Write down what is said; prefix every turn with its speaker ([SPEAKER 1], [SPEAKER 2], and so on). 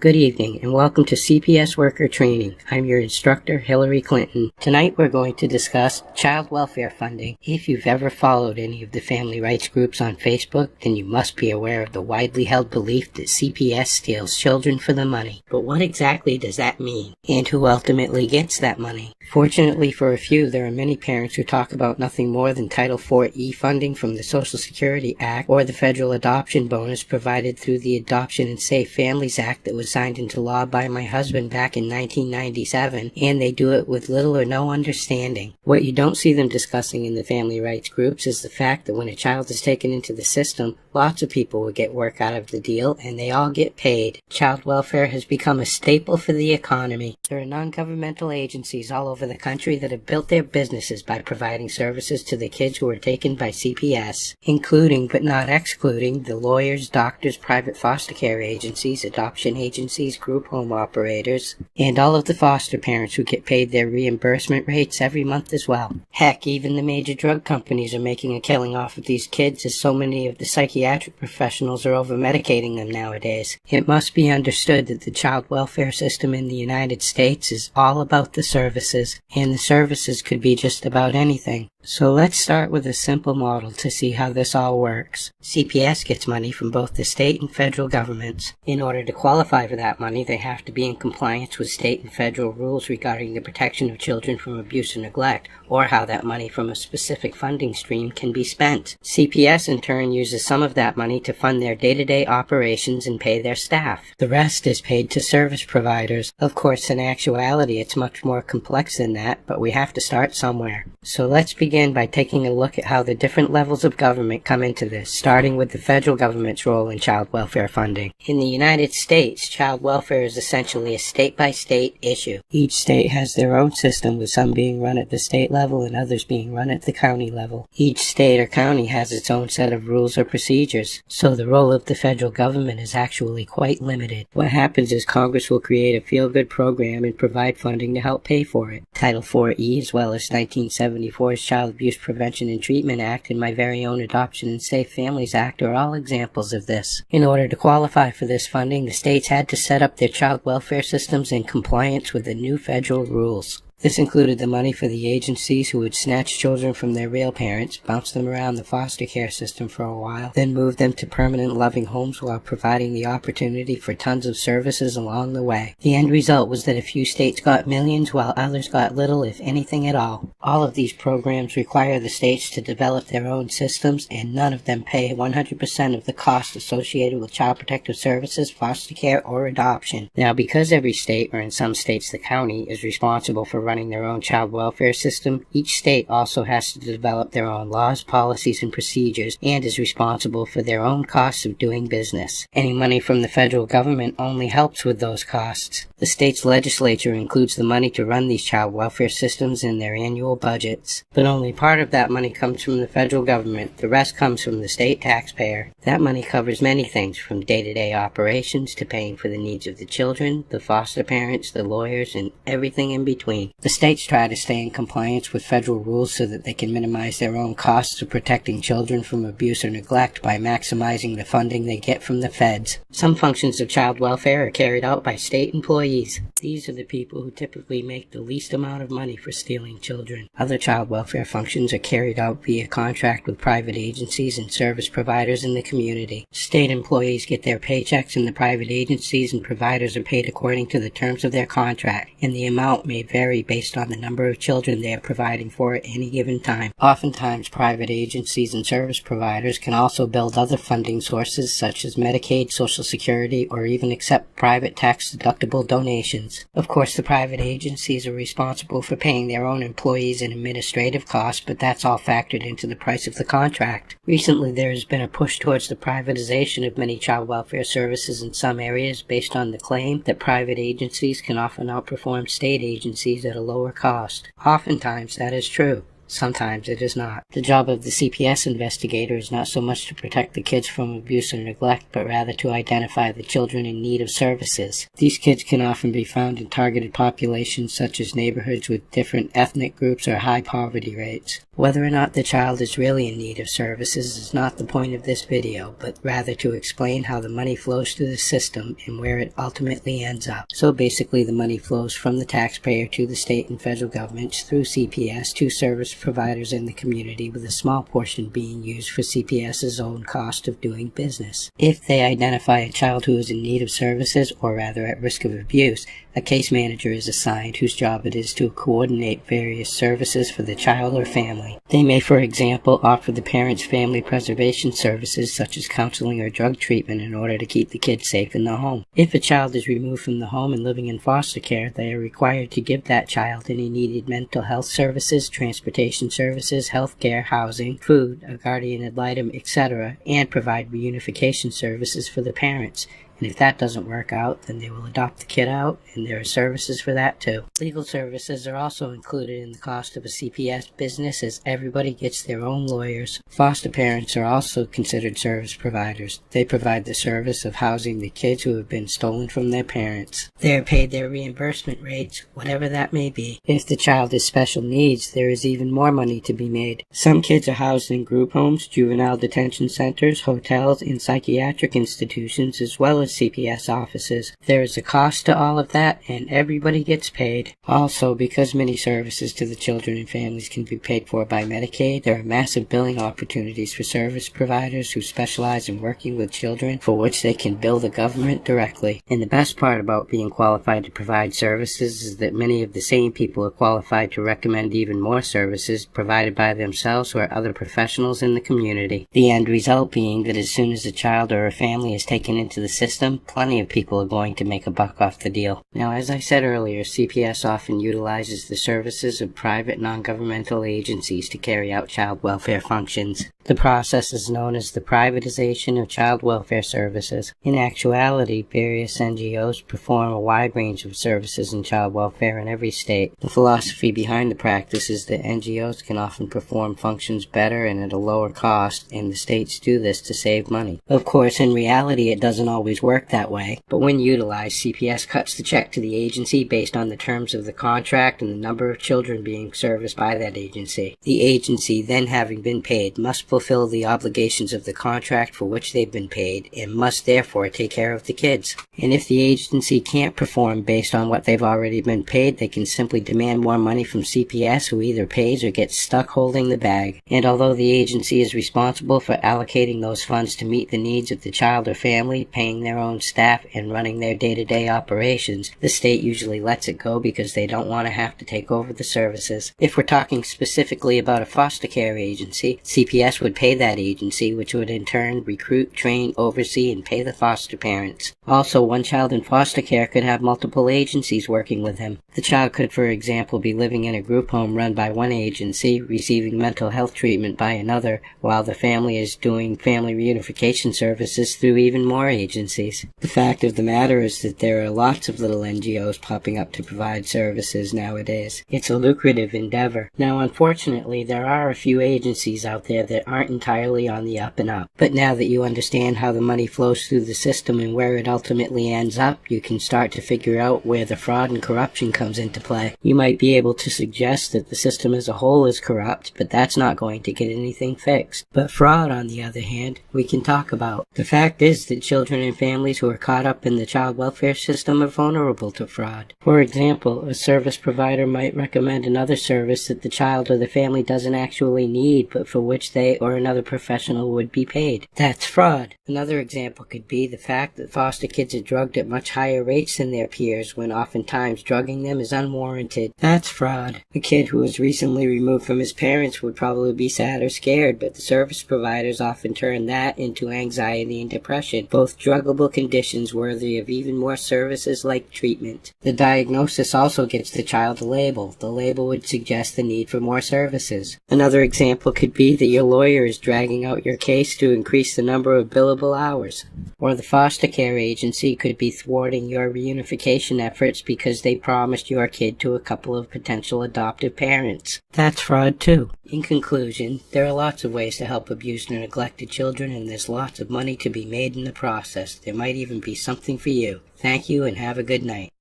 [SPEAKER 1] Good evening and welcome to CPS Worker Training. I'm your instructor, Hillary Clinton. Tonight we're going to discuss child welfare funding. If you've ever followed any of the family rights groups on Facebook, then you must be aware of the widely held belief that CPS steals children for the money. But what exactly does that mean? And who ultimately gets that money? Fortunately for a few, there are many parents who talk about nothing more than Title IV funding from the Social Security Act or the federal adoption bonus provided through the Adoption and Safe Families Act that was signed into law by my husband back in 1997, and they do it with little or no understanding. What you don't see them discussing in the family rights groups is the fact that when a child is taken into the system, lots of people will get work out of the deal, and they all get paid. Child welfare has become a staple for the economy. There are non-governmental agencies all over the country that have built their businesses by providing services to the kids who are taken by CPS, including but not excluding the lawyers, doctors, private foster care agencies, adoption agencies, group home operators, and all of the foster parents who get paid their reimbursement rates every month as well. Heck, even the major drug companies are making a killing off of these kids, as so many of the psychiatric professionals are over-medicating them nowadays. It must be understood that the child welfare system in the United States is all about the services, and the services could be just about anything. So let's start with a simple model to see how this all works. CPS gets money from both the state and federal governments. In order to qualify for that money, they have to be in compliance with state and federal rules regarding the protection of children from abuse or neglect, or how that money from a specific funding stream can be spent. CPS in turn uses some of that money to fund their day-to-day operations and pay their staff. The rest is paid to service providers. Of course, in actuality, it's much more complex than that, but we have to start somewhere. So let's begin by taking a look at how the different levels of government come into this, starting with the federal government's role in child welfare funding. In the United States, child welfare is essentially a state-by-state issue. Each state has their own system, with some being run at the state level and others being run at the county level. Each state or county has its own set of rules or procedures, so the role of the federal government is actually quite limited. What happens is Congress will create a feel-good program and provide funding to help pay for it. Title IV as well as 1974's Child Abuse Prevention and Treatment Act and my very own Adoption and Safe Families Act are all examples of this. In order to qualify for this funding, the states had to set up their child welfare systems in compliance with the new federal rules. This included the money for the agencies who would snatch children from their real parents, bounce them around the foster care system for a while, then move them to permanent loving homes while providing the opportunity for tons of services along the way. The end result was that a few states got millions while others got little, if anything at all. All of these programs require the states to develop their own systems, and none of them pay 100% of the costs associated with child protective services, foster care, or adoption. Now, because every state, or in some states the county, is responsible for running their own child welfare system, each state also has to develop their own laws, policies, and procedures, and is responsible for their own costs of doing business. Any money from the federal government only helps with those costs. The state's legislature includes the money to run these child welfare systems in their annual budgets. But only part of that money comes from the federal government. The rest comes from the state taxpayer. That money covers many things, from day-to-day operations to paying for the needs of the children, the foster parents, the lawyers, and everything in between. The states try to stay in compliance with federal rules so that they can minimize their own costs of protecting children from abuse or neglect by maximizing the funding they get from the feds. Some functions of child welfare are carried out by state employees. These are the people who typically make the least amount of money for stealing children. Other child welfare functions are carried out via contract with private agencies and service providers in the community. State employees get their paychecks, and the private agencies and providers are paid according to the terms of their contract, and the amount may vary based on the number of children they are providing for at any given time. Oftentimes, private agencies and service providers can also build other funding sources such as Medicaid, Social Security, or even accept private tax-deductible donations. Of course, the private agencies are responsible for paying their own employees and administrative costs, but that's all factored into the price of the contract. Recently, there has been a push towards the privatization of many child welfare services in some areas based on the claim that private agencies can often outperform state agencies at a lower cost. Oftentimes, that is true. Sometimes it is not. The job of the CPS investigator is not so much to protect the kids from abuse or neglect, but rather to identify the children in need of services. These kids can often be found in targeted populations such as neighborhoods with different ethnic groups or high poverty rates. Whether or not the child is really in need of services is not the point of this video, but rather to explain how the money flows through the system and where it ultimately ends up. So basically the money flows from the taxpayer to the state and federal governments through CPS to service providers in the community, with a small portion being used for CPS's own cost of doing business. If they identify a child who is in need of services, or rather at risk of abuse, a case manager is assigned whose job it is to coordinate various services for the child or family. They may, for example, offer the parents family preservation services such as counseling or drug treatment in order to keep the kid safe in the home. If a child is removed from the home and living in foster care, they are required to give that child any needed mental health services, transportation services, health care, housing, food, a guardian ad litem, etc., and provide reunification services for the parents. And if that doesn't work out, then they will adopt the kid out, and there are services for that too. Legal services are also included in the cost of a CPS business, as everybody gets their own lawyers. Foster parents are also considered service providers. They provide the service of housing the kids who have been stolen from their parents. They are paid their reimbursement rates, whatever that may be. If the child has special needs, there is even more money to be made. Some kids are housed in group homes, juvenile detention centers, hotels, and psychiatric institutions, as well as CPS offices. There is a cost to all of that, and everybody gets paid. Also, because many services to the children and families can be paid for by Medicaid, there are massive billing opportunities for service providers who specialize in working with children, for which they can bill the government directly. And the best part about being qualified to provide services is that many of the same people are qualified to recommend even more services provided by themselves or other professionals in the community. The end result being that as soon as a child or a family is taken into the system, plenty of people are going to make a buck off the deal. Now, as I said earlier, CPS often utilizes the services of private non-governmental agencies to carry out child welfare functions. The process is known as the privatization of child welfare services. In actuality, various NGOs perform a wide range of services in child welfare in every state. The philosophy behind the practice is that NGOs can often perform functions better and at a lower cost, and the states do this to save money. Of course, in reality, it doesn't always work that way, but when utilized, CPS cuts the check to the agency based on the terms of the contract and the number of children being serviced by that agency. The agency, then having been paid, must fulfill the obligations of the contract for which they've been paid, and must therefore take care of the kids. And if the agency can't perform based on what they've already been paid, they can simply demand more money from CPS, who either pays or gets stuck holding the bag. And although the agency is responsible for allocating those funds to meet the needs of the child or family, paying their own staff, and running their day-to-day operations, the state usually lets it go because they don't want to have to take over the services. If we're talking specifically about a foster care agency, CPS would pay that agency, which would in turn recruit, train, oversee, and pay the foster parents. Also, one child in foster care could have multiple agencies working with him. The child could, for example, be living in a group home run by one agency, receiving mental health treatment by another, while the family is doing family reunification services through even more agencies. The fact of the matter is that there are lots of little NGOs popping up to provide services nowadays. It's a lucrative endeavor. Now, unfortunately, there are a few agencies out there that aren't entirely on the up and up. But now that you understand how the money flows through the system and where it ultimately ends up, you can start to figure out where the fraud and corruption comes into play. You might be able to suggest that the system as a whole is corrupt, but that's not going to get anything fixed. But fraud, on the other hand, we can talk about. The fact is that children and families who are caught up in the child welfare system are vulnerable to fraud. For example, a service provider might recommend another service that the child or the family doesn't actually need, but for which they or another professional would be paid. That's fraud. Another example could be the fact that foster kids are drugged at much higher rates than their peers, when oftentimes drugging them is unwarranted. That's fraud. A kid who was recently removed from his parents would probably be sad or scared, but the service providers often turn that into anxiety and depression, both druggable conditions worthy of even more services like treatment. The diagnosis also gets the child a label. The label would suggest the need for more services. Another example could be that your lawyer is dragging out your case to increase the number of billable hours. Or the foster care agency could be thwarting your reunification efforts because they promised your kid to a couple of potential adoptive parents. That's fraud too. In conclusion, there are lots of ways to help abused or neglected children, and there's lots of money to be made in the process. There might even be something for you. Thank you, and have a good night.